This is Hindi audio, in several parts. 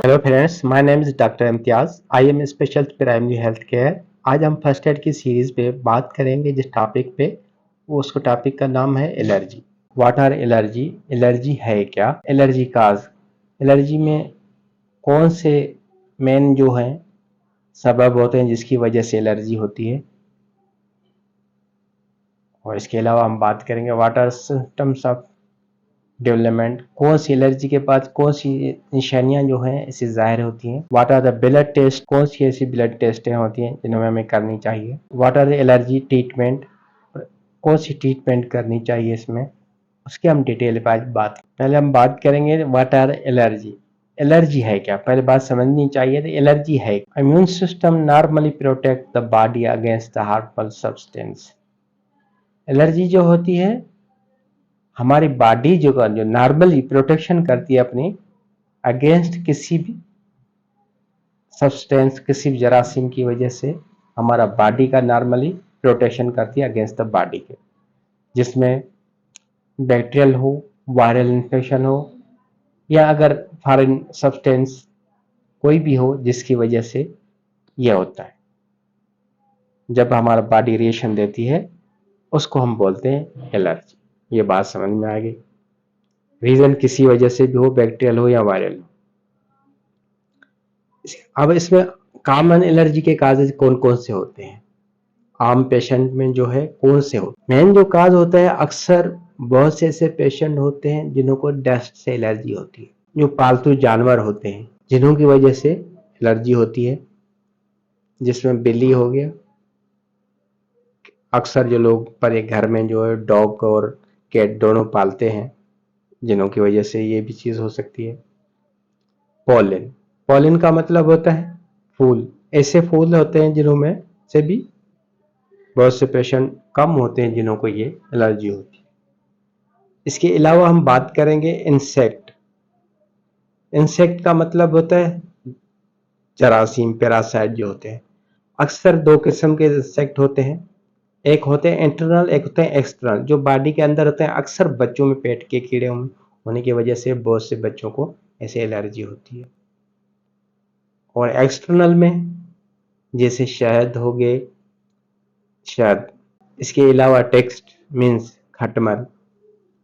Hello friends, my name is doctor Imtiaz. I am specialist primary health care. आज हम फर्स्ट एड की सीरीज पे बात करेंगे जिस टॉपिक पे, वो उसको टॉपिक का नाम है allergy. What are allergy? Allergy है क्या? एलर्जी काज, एलर्जी में कौन से मेन जो हैं सबब होते हैं जिसकी वजह से एलर्जी होती है। और इसके अलावा हम बात करेंगे what are symptoms of development, कौन सी एलर्जी के बाद कौन सी निशानियां जो हैं इसे जाहिर होती हैं। What are the blood test, कौन सी ऐसी ब्लड टेस्टें होती हैं जिन्हें हमें करनी चाहिए। What are the allergy treatment, कौन सी ट्रीटमेंट करनी चाहिए इसमें, उसकी हम डिटेल पे आज बात। पहले हम बात करेंगे व्हाट आर एलर्जी। एलर्जी है क्या, पहले बात समझनी चाहिए। तो एलर्जी है, immune system normally protect the body against the harmful substance. Allergy जो होती है, हमारी बॉडी जो नॉर्मली प्रोटेक्शन करती है अपनी अगेंस्ट किसी भी सब्सटेंस, किसी भी जरासीम की वजह से हमारा बॉडी का नॉर्मली प्रोटेक्शन करती है अगेंस्ट द बॉडी के, जिसमें बैक्टीरियल हो, वायरल इन्फेक्शन हो, या अगर फॉरेन सब्सटेंस कोई भी हो जिसकी वजह से यह होता है। जब हमारा बॉडी रिएक्शन देती है उसको हम बोलते हैं एलर्जी। ये बात समझ में आ गई। रीजन किसी वजह से भी हो, बैक्टीरियल हो या वायरल हो। अब इसमें कॉमन एलर्जी के काजेज कौन कौन से होते हैं, आम पेशेंट में जो है कौन से होते हैं। मेन जो काज होता है, अक्सर बहुत से ऐसे पेशेंट होते हैं जिन्हों को डस्ट से एलर्जी होती है। जो पालतू जानवर होते हैं जिन्हों की वजह से एलर्जी होती है, जिसमें बिल्ली हो गया। अक्सर जो लोग पर एक घर में जो है डॉग और कैट दोनों पालते हैं, जिन्हों की वजह से ये भी चीज हो सकती है। पॉलन, पॉलन का मतलब होता है फूल। ऐसे फूल होते हैं जिन्हों में से भी बहुत से पेशेंट कम होते हैं जिन्हों को ये एलर्जी होती है। इसके अलावा हम बात करेंगे इंसेक्ट। इंसेक्ट का मतलब होता है जरासीम, पैरासाइट जो होते हैं। अक्सर दो किस्म के इंसेक्ट होते हैं, एक होते हैं इंटरनल, एक होते हैं एक्सटर्नल, जो बॉडी के अंदर होते हैं। अक्सर बच्चों में पेट के कीड़े होने की वजह से बहुत से बच्चों को ऐसे एलर्जी होती है। और एक्सटर्नल में जैसे शहद हो गए, शहद। इसके अलावा टेक्स्ट मीन्स खटमल,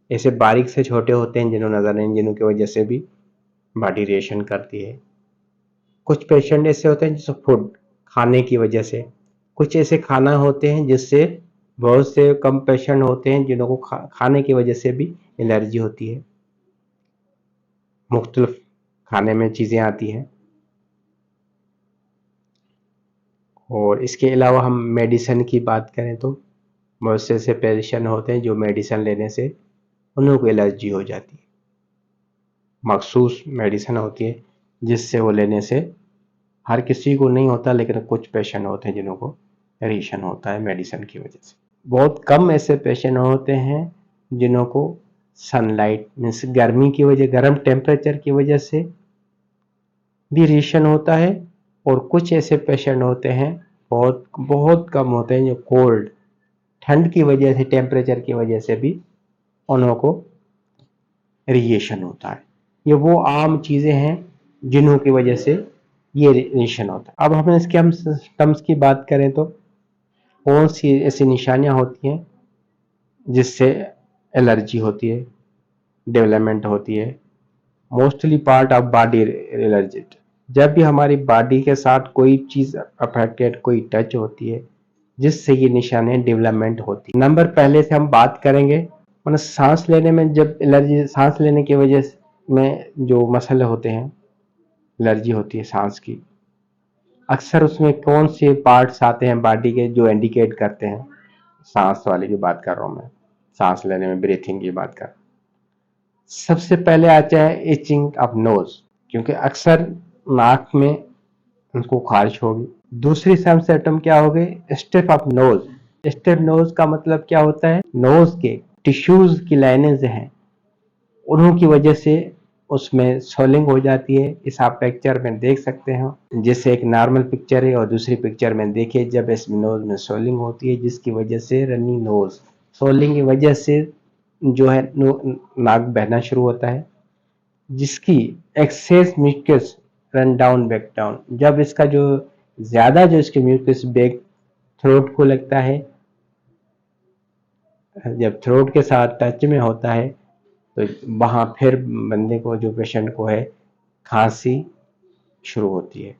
ऐसे बारीक से छोटे होते हैं जिन्हों नजर नहीं, जिन्हों की वजह से भी बॉडी रिएक्शन करती है। कुछ पेशेंट ऐसे होते हैं जिससे फूड खाने की वजह से, कुछ ऐसे खाना होते हैं जिससे बहुत से कम पेशेंट होते हैं जिन्हों को खाने की वजह से भी एलर्जी होती है। मुख्तलिफ खाने में चीजें आती हैं। और इसके अलावा हम मेडिसिन की बात करें तो बहुत से ऐसे पेशेंट होते हैं जो मेडिसिन लेने से उन्हों को एलर्जी हो जाती है। मखसूस मेडिसिन होती है जिससे वो लेने से, हर किसी को नहीं होता लेकिन कुछ पेशेंट होते हैं जिन्हों को रिएक्शन होता है मेडिसिन की वजह से। बहुत कम ऐसे पेशेंट होते हैं जिन्हों को सनलाइट मीन्स गर्मी की वजह, गर्म टेम्परेचर की वजह से भी रिएक्शन होता है। और कुछ ऐसे पेशेंट होते हैं, बहुत बहुत कम होते हैं, जो कोल्ड, ठंड की वजह से, टेम्परेचर की वजह से भी उन्हों को रिएक्शन होता है। ये वो आम चीजें हैं जिन्हों की वजह से ये रिएक्शन होता है। अब हम इसके सिम्टम्स की बात करें तो कौन सी ऐसी निशानियां होती हैं जिससे एलर्जी होती है, डेवलपमेंट होती है। Mostly part of body allergy, जब भी हमारी बॉडी के साथ कोई चीज अफेक्टेड, कोई टच होती है जिससे ये निशानियां डेवलपमेंट होती है। नंबर पहले से हम बात करेंगे, मतलब सांस लेने में जब एलर्जी, सांस लेने की वजह में जो मसले होते हैं, एलर्जी होती है सांस की। अक्सर उसमें कौन से पार्ट्स आते हैं बॉडी के जो इंडिकेट करते हैं, सांस वाले की बात कर रहा हूं मैं, सांस लेने में ब्रीथिंग की बात कर। सबसे पहले आता है इचिंग ऑफ नोज, क्योंकि अक्सर नाक में उनको खारिश होगी। दूसरी सिम्टम क्या हो गई, stiff of nose. Stiff nose का मतलब क्या होता है, नोज के टिश्यूज की लाइनें हैं उन्हों की वजह से उसमें स्वेलिंग हो जाती है। इस आप पिक्चर में देख सकते हैं, जैसे एक नॉर्मल पिक्चर है और दूसरी पिक्चर में देखिए, जब इस नोज में स्वेलिंग होती है जिसकी वजह से रनी नोज, स्वेलिंग की वजह से जो है नाक बहना शुरू होता है, जिसकी excess mucus run down back down, जब इसका जो ज़्यादा जो इसके म्यूकस बैक थ्रोट को लगता है, जब थ्रोट के साथ टच में होता है तो वहाँ फिर बंदे को, जो पेशेंट को है, खांसी शुरू होती है,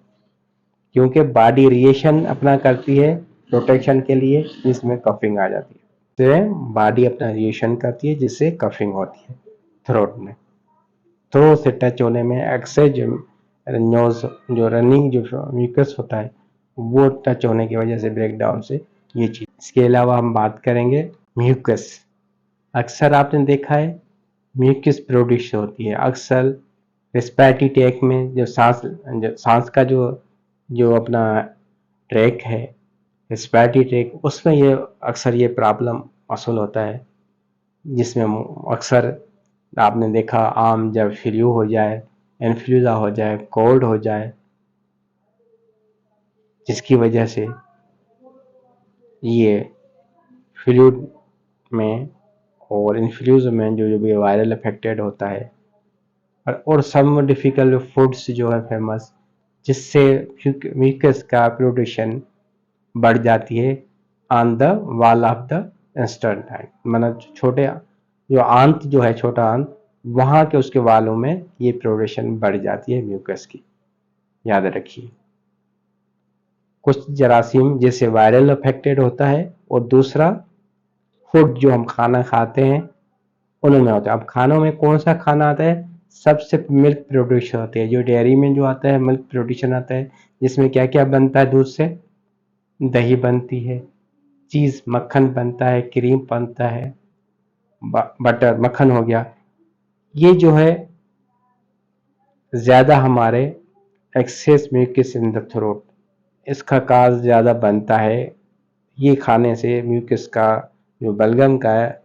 क्योंकि बॉडी रिएक्शन अपना करती है प्रोटेक्शन के लिए, जिसमें कफिंग आ जाती है। तो बॉडी अपना रिएक्शन करती है जिससे कफिंग होती है थ्रोट में। थ्रोट से टच होने में अक्सर नोज जो रनिंग जो म्यूकस होता है वो टच होने की वजह से ब्रेकडाउन से ये चीज। इसके अलावा हम बात करेंगे म्यूकस। अक्सर आपने देखा है म्यूकस प्रोड्यूस होती है अक्सर रेस्पिरेटरी ट्रैक में, जो सांस का जो जो अपना ट्रैक है, रेस्पिरेटरी ट्रैक, उसमें ये अक्सर ये प्रॉब्लम मसूल होता है, जिसमें अक्सर आपने देखा आम जब फ्लू हो जाए, इन्फ्लुएंजा हो जाए, कोल्ड हो जाए, जिसकी वजह से ये फ्लू में और इन्फ्लुएंजा में जो भी वायरल अफेक्टेड होता है, और सम डिफिकल्ट फूड्स जो है फेमस, जिससे म्यूकस का प्रोडक्शन बढ़ जाती है on the wall of the intestine, मतलब छोटे जो आंत जो है, छोटा आंत, वहाँ के उसके वालों में ये प्रोडक्शन बढ़ जाती है म्यूकस की, याद रखिए। कुछ जरासीम जैसे वायरल अफेक्टेड होता है, और दूसरा फूड जो हम खाना खाते हैं उनमें होता है। अब खानों में कौन सा खाना आता है, सबसे मिल्क प्रोडक्शन होती है, जो डेयरी में जो आता है मिल्क प्रोडक्शन आता है, जिसमें क्या क्या बनता है, दूध से दही बनती है, चीज मक्खन बनता है, क्रीम बनता है, बटर मक्खन हो गया। ये जो है ज्यादा हमारे excess mucus in the throat, इसका काज ज्यादा बनता है। ये खाने से म्यूकस का जो बलगम का है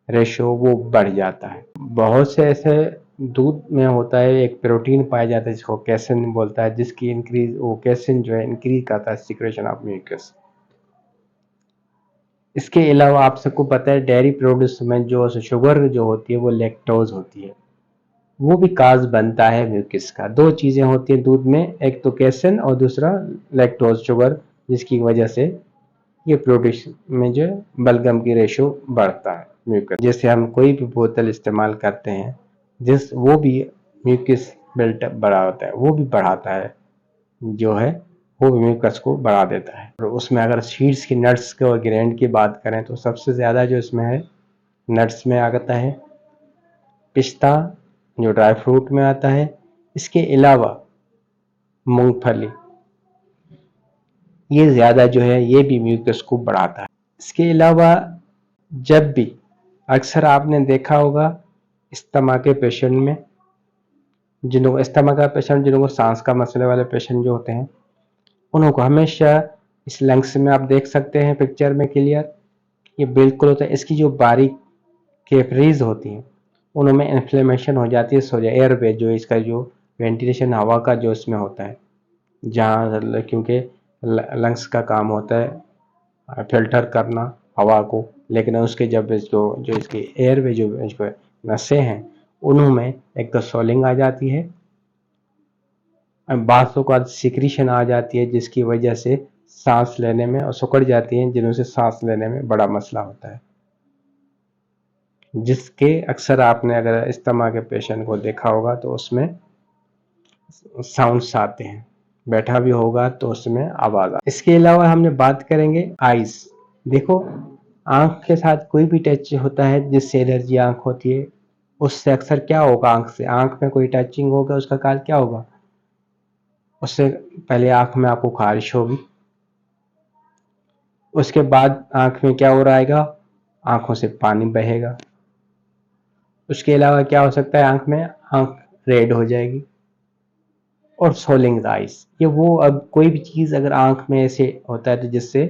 रेशो वो बढ़ जाता है। बहुत से ऐसे दूध में होता है एक प्रोटीन पाया जाता है जिसको कैसिन बोलता है, जिसकी इंक्रीज, वो कैसिन जो है इंक्रीज करता है सिक्रेशन ऑफ म्यूकस। इसके अलावा आप सबको पता है डेयरी प्रोड्यूस में जो शुगर जो होती है वो लैक्टोज होती है, वो भी काज बनता है म्यूकस का। दो चीजें होती है दूध में, एक तो कैसिन और दूसरा लैक्टोज शुगर, जिसकी वजह से ये प्रोड्यूस में जो बलगम की रेशो बढ़ता है म्यूकस। जैसे हम कोई भी बोतल इस्तेमाल करते हैं, जिस वो भी म्यूकस बिल्टअप बढ़ाता है, वो भी बढ़ाता है, जो है वो भी म्यूकस को बढ़ा देता है। और उसमें अगर सीड्स की, नट्स के और ग्रेन की बात करें तो सबसे ज़्यादा जो इसमें है नट्स में आता है पिस्ता, जो ड्राई फ्रूट में आता है। इसके अलावा मूंगफली, ये ज़्यादा जो है ये भी म्यूकस को बढ़ाता है। इसके अलावा जब भी अक्सर आपने देखा होगा अस्थमा के पेशेंट में, जिनको अस्थमा का पेशेंट, जिनको सांस का मसले वाले पेशेंट जो होते हैं, उनको हमेशा इस लंग्स में आप देख सकते हैं पिक्चर में क्लियर, ये बिल्कुल होता है। इसकी जो बारीक कैपरीज होती हैं उनमें इन्फ्लेमेशन हो जाती है, सोजा एयरवे, जो इसका जो वेंटिलेशन हवा का जो इसमें होता है, जहाँ क्योंकि लंग्स का काम होता है फिल्टर करना हवा को, लेकिन उसके जब इसको जो इसकी एयरवे जो इसको नसें हैं उनमें एक तो सोलिंग आ जाती है, बातों का सिक्रीशन आ जाती है, जिसकी वजह से सांस लेने में, और सिकुड़ जाती हैं जिन्हों से सांस लेने में बड़ा मसला होता है, जिसके अक्सर आपने अगर अस्थमा के पेशेंट को देखा होगा तो उसमें साउंड्स आते हैं, बैठा भी होगा तो उसमें आवाज आती है। इसके अलावा हमने बात करेंगे आइज। देखो आंख के साथ कोई भी टच होता है जिससे एलर्जी आंख होती है, उससे अक्सर क्या होगा, आंख से, आंख में कोई टचिंग होगा उसका कारण क्या होगा, उससे पहले आंख में आपको खारिश होगी, उसके बाद आंख में क्या हो रहेगा, आंखों से पानी बहेगा। उसके अलावा क्या हो सकता है, आंख में आंख रेड हो जाएगी, और सोलिंग आइज, ये वो, अब कोई भी चीज़ अगर आंख में ऐसे होता है तो जिससे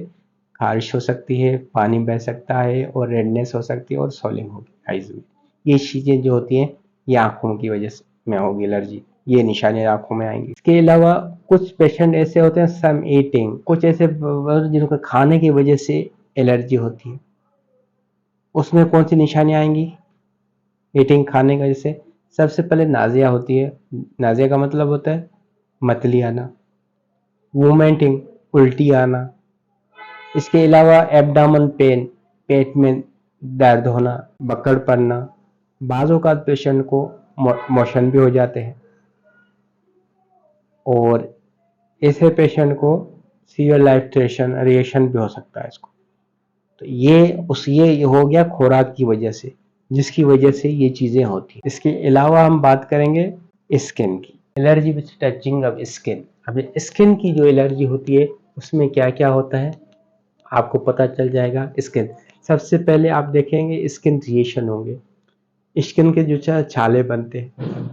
खारिश हो सकती है, पानी बह सकता है, और रेडनेस हो सकती है, और सोलिंग होगी आइज में। ये चीज़ें जो होती हैं ये आंखों की वजह से में होगी एलर्जी, ये निशानियां आंखों में आएंगी। इसके अलावा कुछ पेशेंट ऐसे होते हैं सम ईटिंग, कुछ ऐसे जिनको खाने की वजह से एलर्जी होती है, उसमें कौन सी निशानियां आएंगी ईटिंग, खाने की वजह से। सबसे पहले नाजिया होती है, नाजिया का मतलब होता है मतली आना, वोमिटिंग उल्टी आना, इसके अलावा एब्डामन पेन, पेट में दर्द होना, बक्कड़ पड़ना, बाज़ औक़ात पेशेंट को मोशन भी हो जाते हैं और ऐसे पेशेंट को सीवियर लाइफ थ्रेटनिंग रिएक्शन भी हो सकता है इसको। तो ये हो गया खुराक की वजह से, जिसकी वजह से ये चीज़ें होती हैं। इसके अलावा हम बात करेंगे स्किन की, allergy with touching of skin. अब स्किन की जो एलर्जी होती है उसमें क्या क्या होता है आपको पता चल जाएगा। स्किन सबसे पहले आप देखेंगे स्किन रिएक्शन होंगे, स्किन के जो छाले बनते हैं,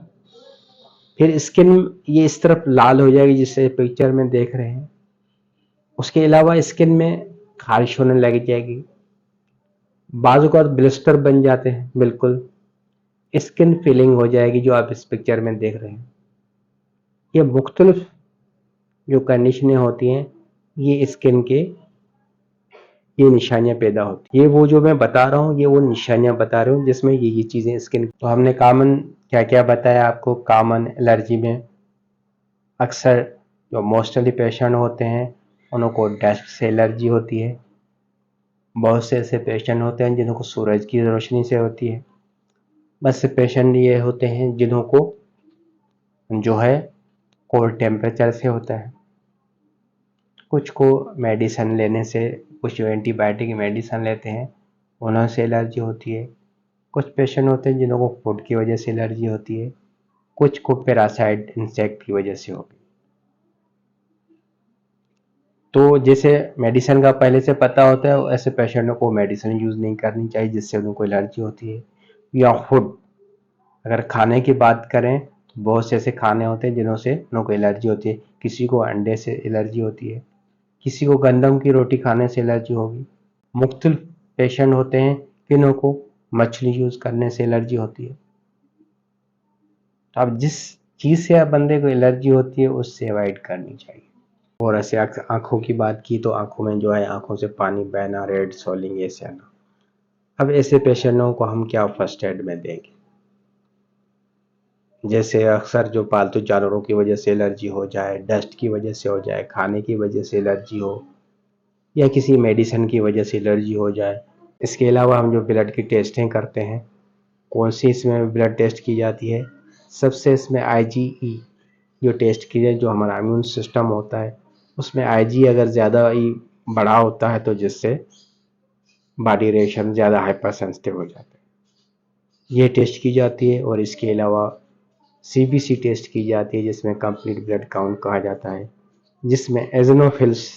फिर स्किन ये इस तरफ लाल हो जाएगी जिससे पिक्चर में देख रहे हैं। उसके अलावा स्किन में खारिश होने लग जाएगी, बाजू का ब्लिस्टर बन जाते हैं, बिल्कुल स्किन फीलिंग हो जाएगी जो आप इस पिक्चर में देख रहे हैं। ये मुख्तलिफ जो कंडीशनें होती हैं ये स्किन के ये निशानियां पैदा होती हैं। ये वो जो मैं बता रहा हूँ ये वो निशानियां बता रहा हूँ जिसमें ये चीज़ें स्किन। तो हमने कॉमन क्या क्या बताया आपको। कॉमन एलर्जी में अक्सर जो मोस्टली पेशेंट होते हैं उनको डस्ट से एलर्जी होती है। बहुत से ऐसे पेशेंट होते हैं जिनको सूरज की रोशनी से होती है। बस से पेशेंट ये होते हैं जिन्हों को जो है कोल्ड टेम्परेचर से होता है। कुछ को मेडिसिन लेने से, कुछ जो एंटीबायोटिक मेडिसिन लेते हैं उन्हों से एलर्जी होती है। कुछ पेशेंट होते हैं जिन्हों को फूड की वजह से एलर्जी होती है, कुछ को पैरासाइट इंसेक्ट की वजह से होगी। तो जैसे मेडिसिन का पहले से पता होता है ऐसे पेशेंटों को मेडिसिन यूज़ नहीं करनी चाहिए जिससे उनको एलर्जी होती है। या फूड, अगर खाने की बात करें तो बहुत से ऐसे खाने होते हैं जिन्हों से उनको एलर्जी होती है। किसी को अंडे से एलर्जी होती है, किसी को गंदम की रोटी खाने से एलर्जी होगी। मुख्तलिफ पेशेंट होते हैं जिन्हों को मछली यूज़ करने से एलर्जी होती है। तो अब जिस चीज़ से बंदे को एलर्जी होती है उससे अवॉइड करनी चाहिए। और ऐसे आँखों की बात की तो आँखों में जो है आँखों से पानी बहना, रेड सोलिंग ऐसे आना। अब ऐसे पेशेंटों को हम क्या फर्स्ट एड में देंगे। जैसे अक्सर जो पालतू जानवरों की वजह से एलर्जी हो जाए, डस्ट की वजह से हो जाए, खाने की वजह से एलर्जी हो या किसी मेडिसिन की वजह से एलर्जी हो जाए। इसके अलावा हम जो ब्लड की टेस्टें करते हैं, कौन सी इसमें ब्लड टेस्ट की जाती है, सबसे इसमें IgE जो टेस्ट की जाए, जो हमारा इम्यून सिस्टम होता है उसमें IG अगर ज़्यादा ही बड़ा होता है तो जिससे बॉडी रिएक्शन ज़्यादा हाइपर सेंसिटिव हो जाता है, ये टेस्ट की जाती है। और इसके अलावा CBC टेस्ट की जाती है जिसमें कंप्लीट ब्लड काउंट कहा जाता है, जिसमें एज़नोफिल्स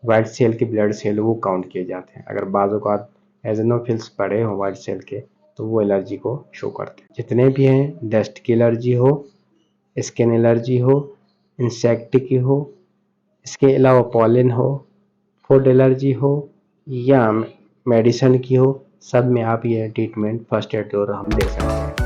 वाइट सेल के ब्लड सेल वो काउंट किए जाते हैं। अगर बाज़ औक़ात एज़नोफिल्स बड़े हों वाइट सेल के तो वो एलर्जी को शो करते हैं। जितने भी हैं, डस्ट की एलर्जी हो, स्किन एलर्जी हो, इंसेक्ट की हो, इसके अलावा पॉलन हो, फूड एलर्जी हो या मेडिसिन की हो, सब में आप ये ट्रीटमेंट फर्स्ट एड और हम दे सकते हैं।